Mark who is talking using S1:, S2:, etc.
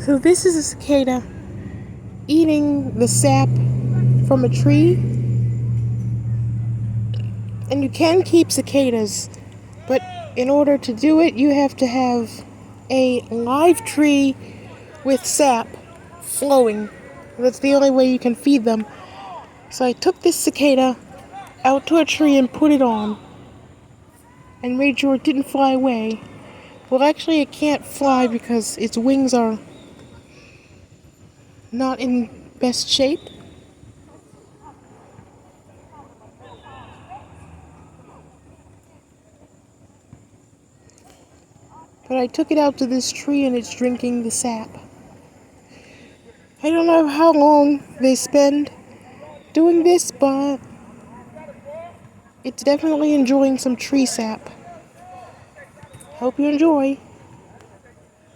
S1: So this is a cicada eating the sap from a tree. And you can keep cicadas, but in order to do it, you have to have a live tree with sap flowing. That's the only way you can feed them. So I took this cicada out to a tree and put it on and made sure it didn't fly away. Well, actually, it can't fly because its wings are not in best shape. But I took it out to this tree and it's drinking the sap. I don't know how long they spend doing this, but it's definitely enjoying some tree sap. Hope you enjoy.